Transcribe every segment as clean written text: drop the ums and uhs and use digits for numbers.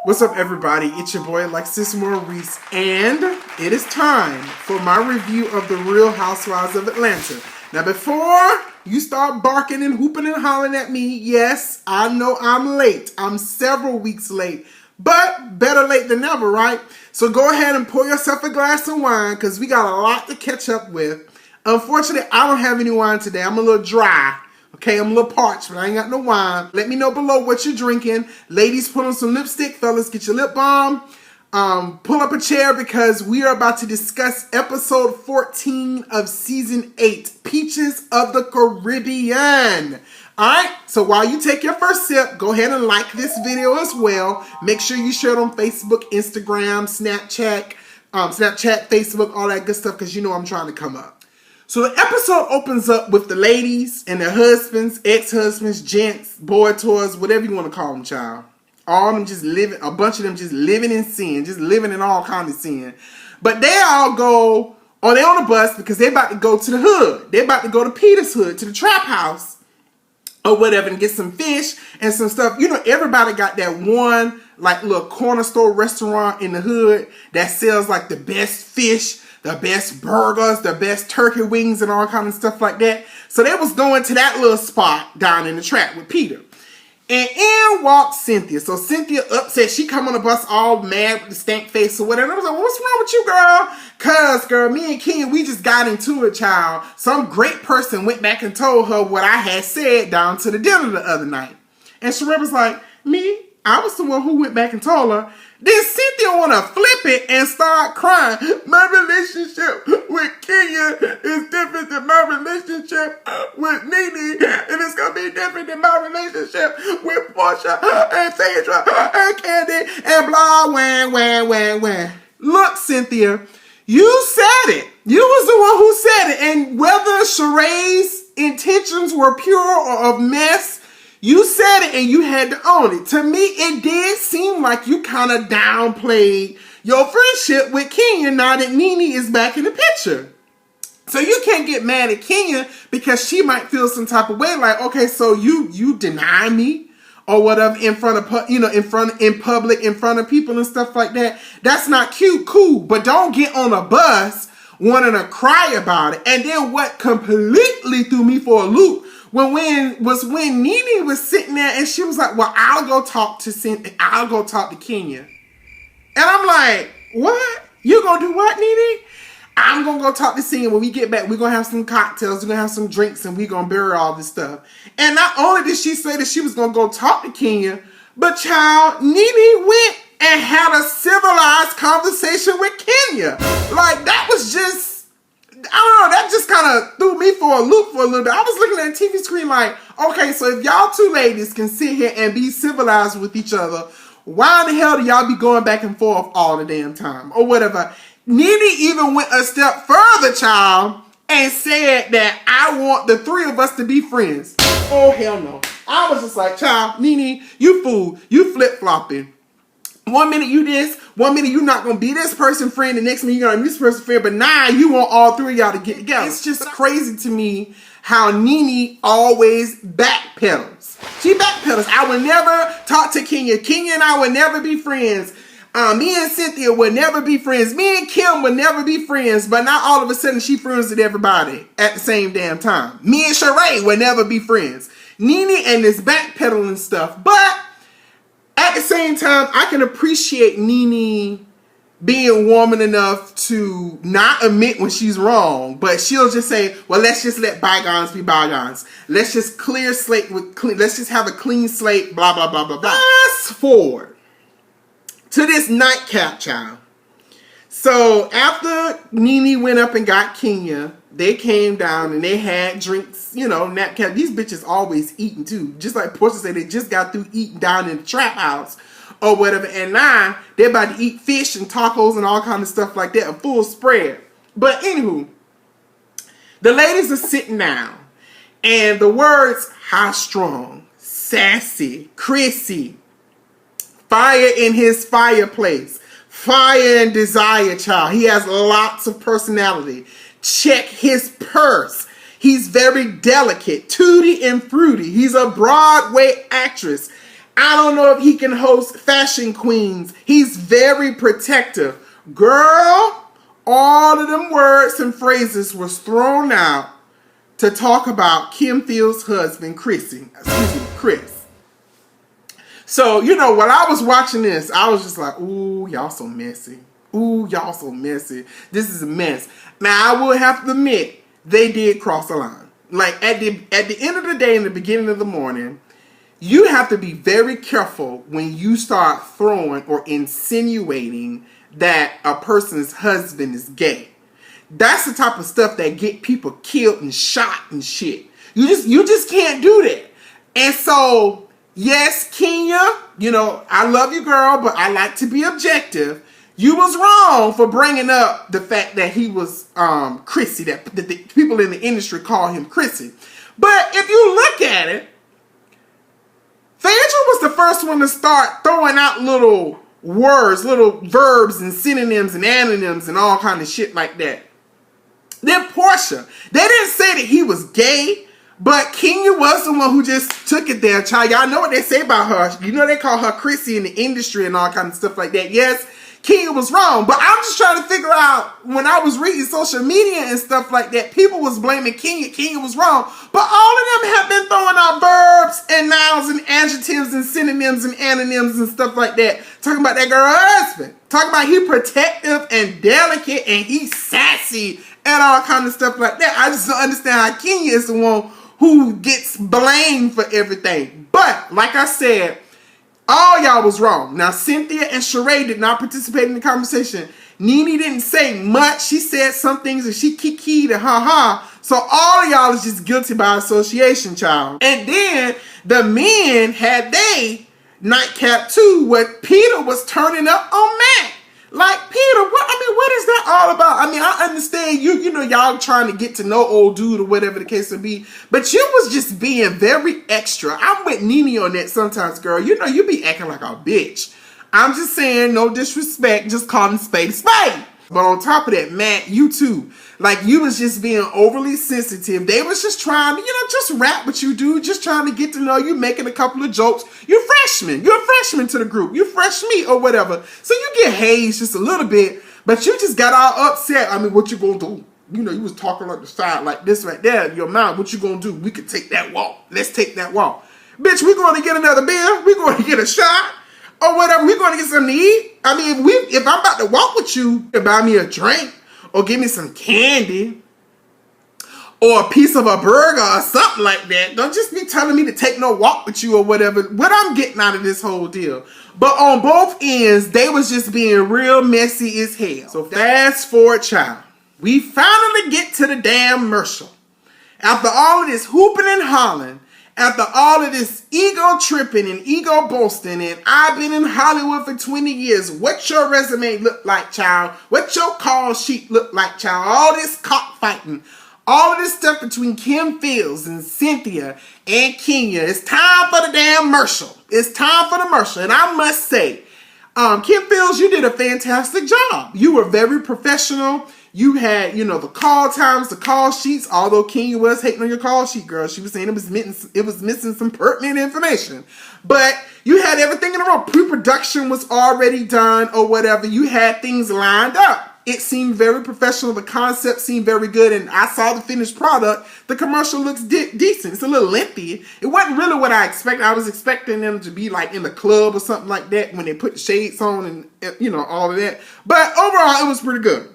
What's up, everybody? It's your boy AlexisMaurice, and it is time for my review of the Real Housewives of Atlanta. Now, before you start barking and hooping and hollering at me, yes, I know I'm late. I'm several weeks late, but better late than never, right? So go ahead and pour yourself a glass of wine because we got a lot to catch up with. Unfortunately, I don't have any wine today. I'm a little dry. Okay, I'm a little parched, but I ain't got no wine. Let me know below what you're drinking. Ladies, put on some lipstick. Fellas, get your lip balm. Pull up a chair because we are about to discuss episode 14 of season 8, Peaches of the Caribbean. Alright, so while you take your first sip, go ahead and like this video as well. Make sure you share it on Facebook, Instagram, Snapchat, Facebook, all that good stuff because you know I'm trying to come up. So the episode opens up with the ladies and their husbands, ex-husbands, gents, boy toys, whatever you want to call them, child. All of them just living, a bunch of them just living in sin, just living in all kinds of sin. But they all go, or they're on a bus because they're about to go to the hood. They're about to go to Peter's hood, to the trap house or whatever, and get some fish and some stuff. You know, everybody got that one, like, little corner store restaurant in the hood that sells, like, the best fish, the best burgers, the best turkey wings, and all kinds of stuff like that. So they was going to that little spot down in the trap with Peter. And in walked Cynthia. So Cynthia upset. She come on the bus all mad with the stank face or whatever. I was like, what's wrong with you, girl? Cause, girl, me and Ken, we just got into it, child. Some great person went back and told her what I had said down to the dinner the other night. And Sheree was like, me? I was the one who went back and told her. Then Cynthia want to flip it and start crying. My relationship with Kenya is different than my relationship with Nene. And it's going to be different than my relationship with Portia and Phaedra and Candy and blah, wah. Look, Cynthia, you said it. You was the one who said it. And whether Sheree's intentions were pure or of mess, you said it and you had to own it. To me, it did seem like you kind of downplayed your friendship with Kenya now that Nene is back in the picture. So you can't get mad at Kenya because she might feel some type of way like, okay, so you deny me or whatever in front of, you know, in public, in front of people and stuff like that. That's not cute, cool, but don't get on a bus wanting to cry about it. And then what completely threw me for a loop when Nene was sitting there and she was like, well, I'll go talk to Kenya. And I'm like, what? You gonna do what, Nene? I'm gonna go talk to Kenya. When we get back, we're gonna have some cocktails, we're gonna have some drinks, and we're gonna bury all this stuff. And not only did she say that she was gonna go talk to Kenya, but child, Nene went and had a civilized conversation with Kenya. Like, that was just, I don't know, that just kind of threw me for a loop for a little bit. I was looking at the TV screen like, okay, so if y'all two ladies can sit here and be civilized with each other, why in the hell do y'all be going back and forth all the damn time? Or whatever. Nene even went a step further, child, and said that I want the three of us to be friends. Oh, hell no. I was just like, child, Nene, you fool. You flip-flopping. One minute you this, one minute you not gonna be this person friend, the next minute you're gonna be this person friend, but now you want all three of y'all to get together. It's just crazy to me how Nene always backpedals. She backpedals. I would never talk to Kenya. Kenya and I would never be friends. Me and Cynthia would never be friends. Me and Kim would never be friends, but now all of a sudden she friends with everybody at the same damn time. Me and Sheree would never be friends. Nene and this backpedaling stuff, but at the same time, I can appreciate Nene being woman enough to not admit when she's wrong, but she'll just say, well, let's just let bygones be bygones. Let's just let's just have a clean slate, blah, blah, blah, blah, blah. Fast forward to this nightcap, child. So after Nene went up and got Kenya, they came down and they had drinks, you know, nightcap. These bitches always eating too. Just like Portia said, they just got through eating down in the trap house or whatever. And now they're about to eat fish and tacos and all kind of stuff like that, a full spread. But anywho, the ladies are sitting down and the words high strong, sassy, Chrissy, fire in his fireplace, fire and desire, child. He has lots of personality. Check his purse. He's very delicate, tutti and fruity. He's a Broadway actress. I don't know if he can host fashion queens. He's very protective. Girl, all of them words and phrases was thrown out to talk about Kim Fields' husband, Chris. So, you know, while I was watching this, I was just like, ooh, y'all so messy. Ooh, y'all so messy. This is a mess. Now, I will have to admit, they did cross the line. Like, at the end of the day, in the beginning of the morning, you have to be very careful when you start throwing or insinuating that a person's husband is gay. That's the type of stuff that get people killed and shot and shit. You just can't do that. And so, yes, Kenya, you know, I love you, girl, but I like to be objective. You was wrong for bringing up the fact that he was Chrissy, that the people in the industry call him Chrissy. But if you look at it, Phaedra was the first one to start throwing out little words, little verbs and synonyms and antonyms and all kind of shit like that. Then Portia, they didn't say that he was gay, but Kenya was the one who just took it there, child. Y'all know what they say about her. You know they call her Chrissy in the industry and all kind of stuff like that. Yes, Kenya was wrong, but I'm just trying to figure out, when I was reading social media and stuff like that, people was blaming Kenya. Kenya was wrong, but all of them have been throwing out verbs and nouns and adjectives and synonyms and antonyms and stuff like that, talking about that girl's husband, talking about he protective and delicate and he's sassy and all kind of stuff like that. I just don't understand how Kenya is the one who gets blamed for everything. But like I said, all y'all was wrong. Now, Cynthia and Sheree did not participate in the conversation. Nene didn't say much. She said some things and she kikied and ha-ha. So all of y'all is just guilty by association, child. And then the men had they nightcap too, where Peter was turning up on Matt. Like, Peter, what is that all about? I mean, I understand you know, y'all trying to get to know old dude or whatever the case may be, but you was just being very extra. I'm with Nene on that sometimes, girl. You know, you be acting like a bitch. I'm just saying, no disrespect, just calling spade a spade. But on top of that, Matt, you too. Like, you was just being overly sensitive. They was just trying to, you know, just rap what you do, just trying to get to know you, making a couple of jokes. You're a freshman to the group. You fresh meat or whatever. So you get hazed just a little bit, but you just got all upset. I mean, what you gonna do? You know, you was talking like the side like this right there in your mouth. What you gonna do? We could take that walk. Let's take that walk. Bitch, we going to get another beer. We going to get a shot. Or whatever, we're going to get something to eat. I mean, if I'm about to walk with you, buy me a drink or give me some candy or a piece of a burger or something like that. Don't just be telling me to take no walk with you or whatever. What I'm getting out of this whole deal. But on both ends, they was just being real messy as hell. So fast forward, child. We finally get to the damn commercial. After all of this hooping and hollering, after all of this ego tripping and ego boasting, and I've been in Hollywood for 20 years, what your resume look like, child? What your call sheet look like, child? All this cockfighting, all of this stuff between Kim Fields and Cynthia and Kenya. It's time for the damn commercial. It's time for the commercial. And I must say, Kim Fields, you did a fantastic job. You were very professional. You had, you know, the call times, the call sheets, although Kenya was hating on your call sheet, girl. She was saying it was missing some pertinent information. But you had everything in a row. Pre-production was already done or whatever. You had things lined up. It seemed very professional. The concept seemed very good. And I saw the finished product. The commercial looks decent. It's a little lengthy. It wasn't really what I expected. I was expecting them to be like in the club or something like that when they put the shades on and, you know, all of that. But overall, it was pretty good.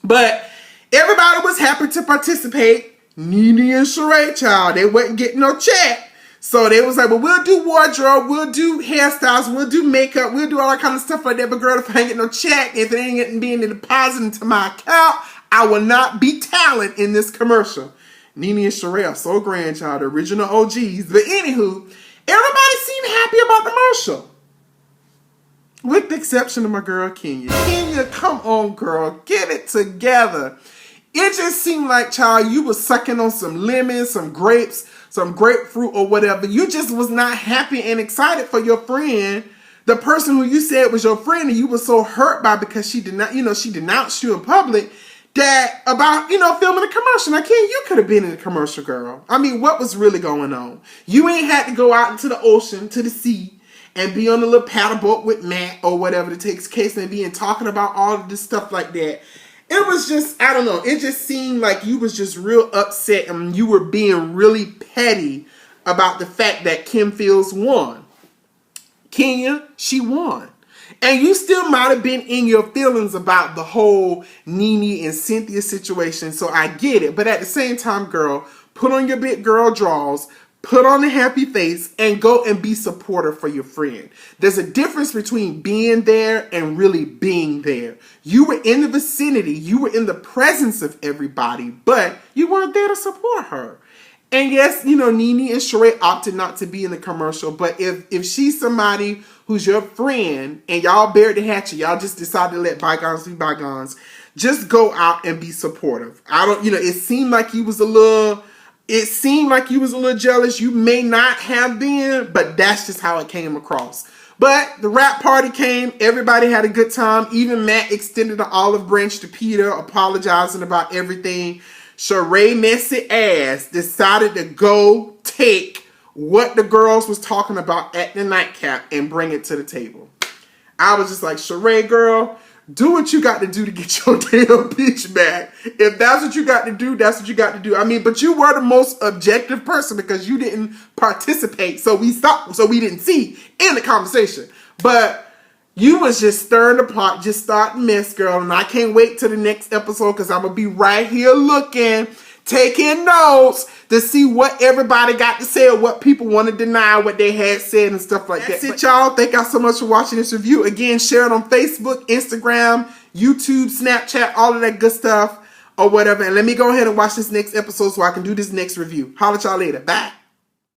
But everybody was happy to participate. Nene and Sheree, child, they wasn't getting no check. So they was like, well, we'll do wardrobe, we'll do hairstyles, we'll do makeup, we'll do all that kind of stuff like that. But girl, if I ain't get no check, if it ain't getting being deposited into my account, I will not be talent in this commercial. Nene and Sheree are so grand, child, the original OGs. But anywho, everybody seemed happy about the commercial. With the exception of my girl, Kenya. Kenya, come on, girl. Get it together. It just seemed like, child, you was sucking on some lemons, some grapes, some grapefruit or whatever. You just was not happy and excited for your friend, the person who you said was your friend, and you were so hurt by because she did not, you know, she denounced you in public that about, you know, filming a commercial. Now, Kenya, you could have been in a commercial, girl. I mean, what was really going on? You ain't had to go out into the ocean, to the sea, and be on a little paddle boat with Matt or whatever the takes case and be and talking about all of this stuff like that. It was just, I don't know, it just seemed like you was just real upset and you were being really petty about the fact that Kim Fields won. Kenya, she won. And you still might have been in your feelings about the whole Nene and Cynthia situation, so I get it. But at the same time, girl, put on your big girl drawers, put on a happy face, and go and be supportive for your friend. There's a difference between being there and really being there. You were in the vicinity, you were in the presence of everybody, but you weren't there to support her. And yes, you know, Nene and Sheree opted not to be in the commercial, but if she's somebody who's your friend and y'all buried the hatchet, y'all just decided to let bygones be bygones, just go out and be supportive. It seemed like you was a little jealous. You may not have been, but that's just how it came across. But the rap party came. Everybody had a good time. Even Matt extended an olive branch to Peter, apologizing about everything. Sheree messy ass decided to go take what the girls was talking about at the nightcap and bring it to the table. I was just like, Sheree, girl, do what you got to do to get your damn bitch back. If that's what you got to do, that's what you got to do. I mean, but you were the most objective person because you didn't participate, so we didn't see in the conversation. But you was just stirring the pot, just starting mess, girl. And I can't wait till the next episode because I'm going to be right here looking, taking notes to see what everybody got to say or what people want to deny what they had said and stuff like that. That's it, y'all. Thank y'all so much for watching this review. Again, share it on Facebook, Instagram, YouTube, Snapchat, all of that good stuff or whatever. And let me go ahead and watch this next episode so I can do this next review. Holla at y'all later. Bye.